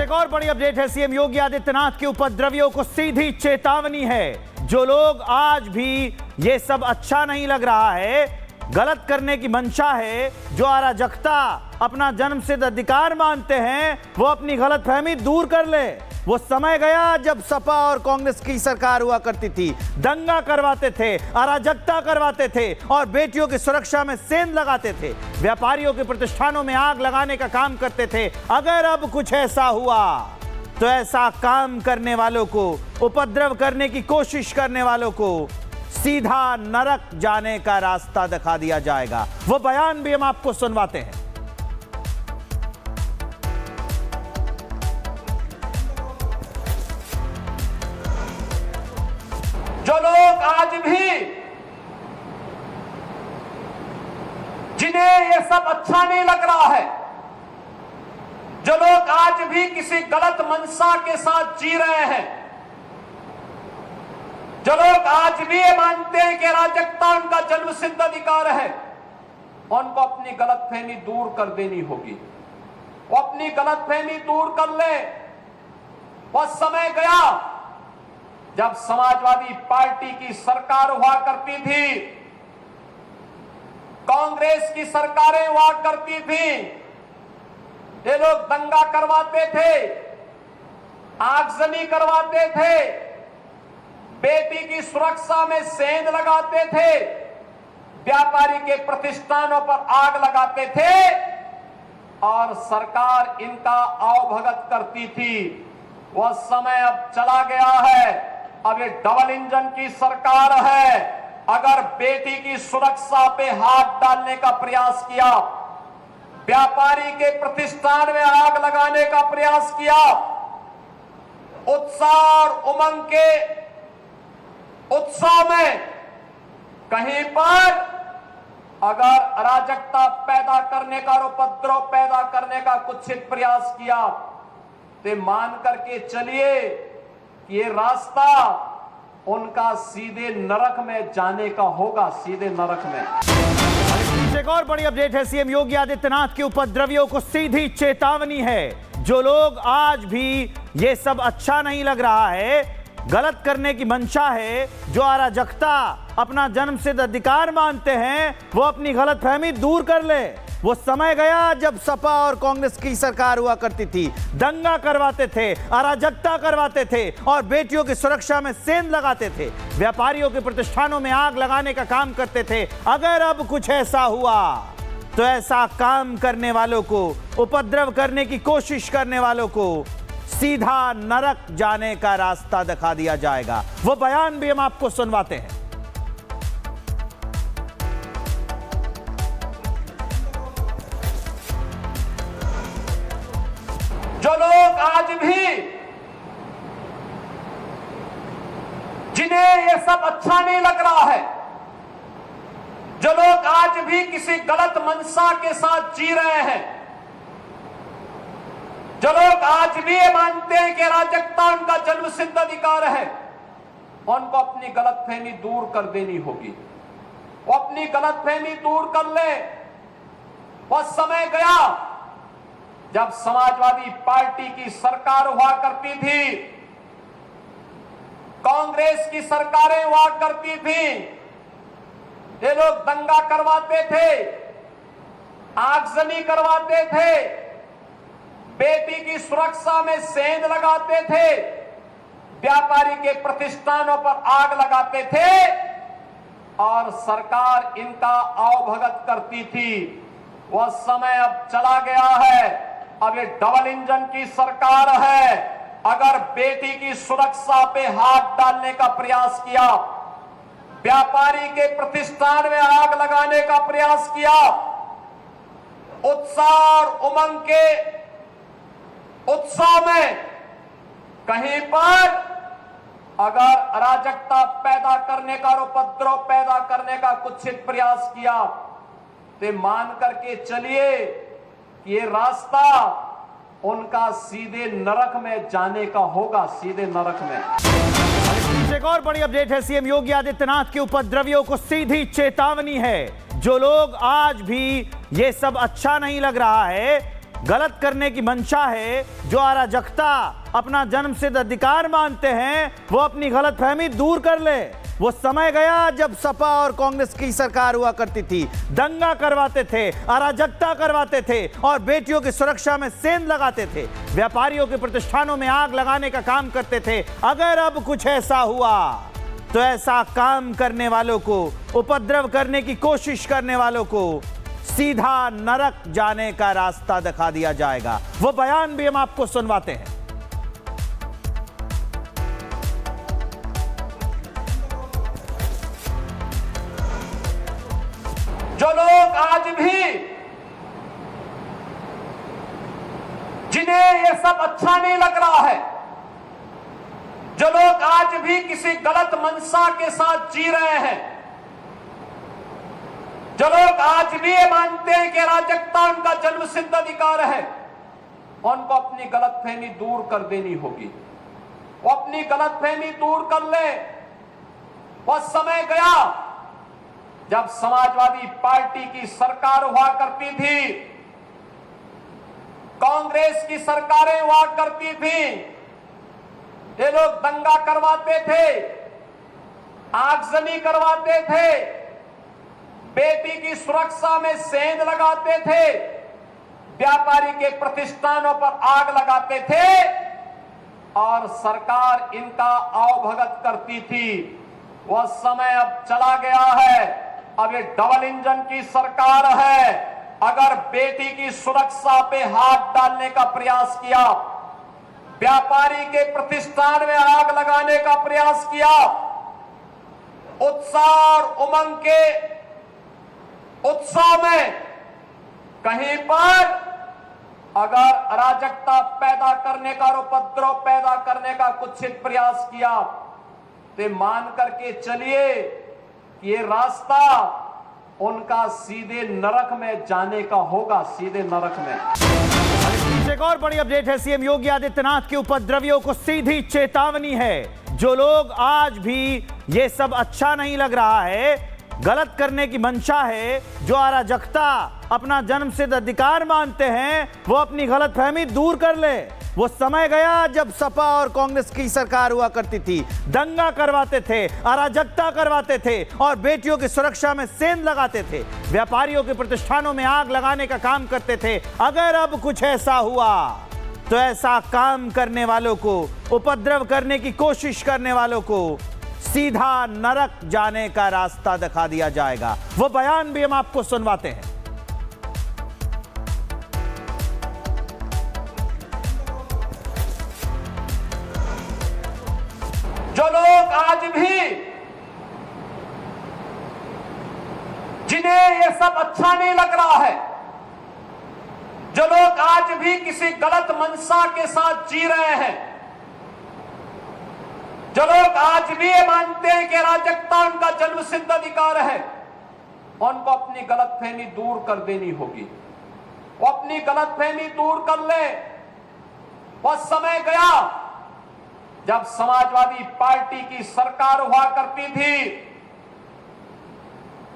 एक और बड़ी अपडेट है। सीएम योगी आदित्यनाथ के उपद्रवियों को सीधी चेतावनी है। जो लोग आज भी ये सब अच्छा नहीं लग रहा है, गलत करने की मंशा है, जो अराजकता अपना जन्मसिद्ध अधिकार मानते हैं, वो अपनी गलतफहमी दूर कर ले। वो समय गया जब सपा और कांग्रेस की सरकार हुआ करती थी, दंगा करवाते थे, अराजकता करवाते थे और बेटियों की सुरक्षा में सेंध लगाते थे, व्यापारियों के प्रतिष्ठानों में आग लगाने का काम करते थे। अगर अब कुछ ऐसा हुआ तो ऐसा काम करने वालों को, उपद्रव करने की कोशिश करने वालों को सीधा नरक जाने का रास्ता दिखा दिया जाएगा। वो बयान भी हम आपको सुनवाते हैं। जो लोग आज भी, जिन्हें ये सब अच्छा नहीं लग रहा है, जो लोग आज भी किसी गलत मंशा के साथ जी रहे हैं, जो लोग आज भी ये मानते हैं कि अराजकता उनका जन्मसिद्ध अधिकार है, उनको अपनी गलतफहमी दूर कर देनी होगी। वो अपनी गलतफहमी दूर कर ले। वह समय गया जब समाजवादी पार्टी की सरकार हुआ करती थी, कांग्रेस की सरकारें हुआ करती थी, ये लोग दंगा करवाते थे, आगजनी करवाते थे, बेटी की सुरक्षा में सेंध लगाते थे, व्यापारी के प्रतिष्ठानों पर आग लगाते थे और सरकार इनका अवभगत करती थी। वह समय अब चला गया है। अब ये डबल इंजन की सरकार है। अगर बेटी की सुरक्षा पे हाथ डालने का प्रयास किया, व्यापारी के प्रतिष्ठान में आग लगाने का प्रयास किया, उत्साह और उमंग के उत्साह में कहीं पर अगर अराजकता पैदा करने का और उपद्रव पैदा करने का कुत्सित प्रयास किया तो मान करके चलिए कि ये रास्ता उनका सीधे नरक में जाने का होगा, सीधे नरक में। एक और बड़ी अपडेट है। सीएम योगी आदित्यनाथ के उपद्रवियों को सीधी चेतावनी है। जो लोग आज भी ये सब अच्छा नहीं लग रहा है, गलत करने की मंशा है, जो अराजकता अपना जन्मसिद्ध अधिकार मानते हैं, वो अपनी गलतफहमी दूर कर ले। वो समय गया जब सपा और कांग्रेस की सरकार हुआ करती थी, दंगा करवाते थे, अराजकता करवाते थे और बेटियों की सुरक्षा में सेंध लगाते थे, व्यापारियों के प्रतिष्ठानों में आग लगाने का काम करते थे। अगर अब कुछ ऐसा हुआ तो ऐसा काम करने वालों को, उपद्रव करने की कोशिश करने वालों को सीधा नरक जाने का रास्ता दिखा दिया जाएगा। वो बयान भी हम आपको सुनवाते हैं। जो लोग आज भी, जिन्हें ये सब अच्छा नहीं लग रहा है, जो लोग आज भी किसी गलत मंशा के साथ जी रहे हैं, जो लोग आज भी ये मानते हैं कि अराजकता उनका जन्मसिद्ध अधिकार है, उनको अपनी गलतफहमी दूर कर देनी होगी। वो अपनी गलतफहमी दूर कर ले। वह समय गया जब समाजवादी पार्टी की सरकार हुआ करती थी, कांग्रेस की सरकारें हुआ करती थी, ये लोग दंगा करवाते थे, आगजनी करवाते थे, बेटी की सुरक्षा में सेंध लगाते थे, व्यापारी के प्रतिष्ठानों पर आग लगाते थे और सरकार इनका अवभगत करती थी। वह समय अब चला गया है। अब ये डबल इंजन की सरकार है। अगर बेटी की सुरक्षा पे हाथ डालने का प्रयास किया, व्यापारी के प्रतिष्ठान में आग लगाने का प्रयास किया, उत्साह और उमंग के उत्साह में कहीं पर अगर अराजकता पैदा करने का और उपद्रव पैदा करने का कुत्सित प्रयास किया तो मान करके चलिए कि ये रास्ता उनका सीधे नरक में जाने का होगा, सीधे नरक में। एक और बड़ी अपडेट है। सीएम योगी आदित्यनाथ के उपद्रवियों को सीधी चेतावनी है। जो लोग आज भी ये सब अच्छा नहीं लग रहा है, गलत करने की मंशा है, जो अराजकता अपना जन्मसिद्ध अधिकार मानते हैं, वो अपनी गलतफहमी दूर कर ले। वो समय गया जब सपा और कांग्रेस की सरकार हुआ करती थी, दंगा करवाते थे, अराजकता करवाते थे और बेटियों की सुरक्षा में सेंध लगाते थे, व्यापारियों के प्रतिष्ठानों में आग लगाने का काम करते थे। अगर अब कुछ ऐसा हुआ तो ऐसा काम करने वालों को, उपद्रव करने की कोशिश करने वालों को सीधा नरक जाने का रास्ता दिखा दिया जाएगा। वो बयान भी हम आपको सुनवाते हैं। जो लोग आज भी, जिन्हें ये सब अच्छा नहीं लग रहा है, जो लोग आज भी किसी गलत मंशा के साथ जी रहे हैं, जो लोग आज भी ये मानते हैं कि अराजकता उनका जन्मसिद्ध अधिकार है, उनको अपनी गलतफहमी दूर कर देनी होगी। वो अपनी गलतफहमी दूर कर ले। वह समय गया जब समाजवादी पार्टी की सरकार हुआ करती थी, कांग्रेस की सरकारें हुआ करती थी, ये लोग दंगा करवाते थे, आगजनी करवाते थे, बेटी की सुरक्षा में सेंध लगाते थे, व्यापारी के प्रतिष्ठानों पर आग लगाते थे और सरकार इनका आवभगत करती थी। वह समय अब चला गया है। अब ये डबल इंजन की सरकार है। अगर बेटी की सुरक्षा पे हाथ डालने का प्रयास किया, व्यापारी के प्रतिष्ठान में आग लगाने का प्रयास किया, उत्साह और उमंग के उत्साह में कहीं पर अगर अराजकता पैदा करने का और उपद्रव पैदा करने का कुत्सित प्रयास किया तो मान करके चलिए कि ये रास्ता उनका सीधे नरक में जाने का होगा, सीधे नरक में। एक और बड़ी अपडेट है। सीएम योगी आदित्यनाथ के उपद्रवियों को सीधी चेतावनी है। जो लोग आज भी ये सब अच्छा नहीं लग रहा है, गलत करने की मंशा है, जो अराजकता अपना जन्मसिद्ध अधिकार मानते हैं, वो अपनी गलतफहमी दूर कर ले। वो समय गया जब सपा और कांग्रेस की सरकार हुआ करती थी, दंगा करवाते थे, अराजकता करवाते थे और बेटियों की सुरक्षा में सेंध लगाते थे, व्यापारियों के प्रतिष्ठानों में आग लगाने का काम करते थे। अगर अब कुछ ऐसा हुआ तो ऐसा काम करने वालों को, उपद्रव करने की कोशिश करने वालों को सीधा नरक जाने का रास्ता दिखा दिया जाएगा। वो बयान भी हम आपको सुनवाते हैं। जो लोग आज भी, जिन्हें ये सब अच्छा नहीं लग रहा है, जो लोग आज भी किसी गलत मंशा के साथ जी रहे हैं, जो लोग आज भी ये मानते हैं कि अराजकता उनका जन्मसिद्ध अधिकार है, उनको अपनी गलतफहमी दूर कर देनी होगी। वो अपनी गलतफहमी दूर कर ले। वह समय गया जब समाजवादी पार्टी की सरकार हुआ करती थी,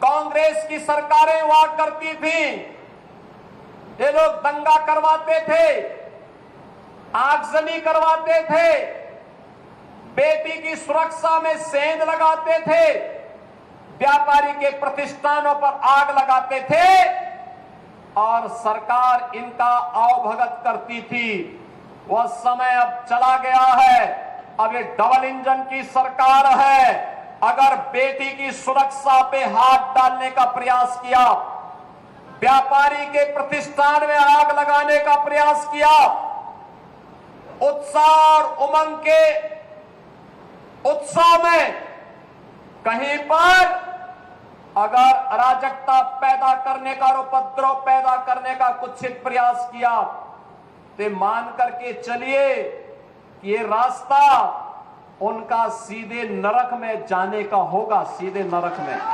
कांग्रेस की सरकारें हुआ करती थी, ये लोग दंगा करवाते थे, आगजनी करवाते थे, बेटी की सुरक्षा में सेंध लगाते थे, व्यापारी के प्रतिष्ठानों पर आग लगाते थे और सरकार इनका आवभगत करती थी। वह समय अब चला गया है। अब ये डबल इंजन की सरकार है। अगर बेटी की सुरक्षा पे हाथ डालने का प्रयास किया, व्यापारी के प्रतिष्ठान में आग लगाने का प्रयास किया, उत्साह और उमंग के उत्साह में कहीं पर अगर अराजकता पैदा करने का और उपद्रव पैदा करने का कुत्सित प्रयास किया तो मान करके चलिए कि ये रास्ता उनका सीधे नरक में जाने का होगा, सीधे नरक में।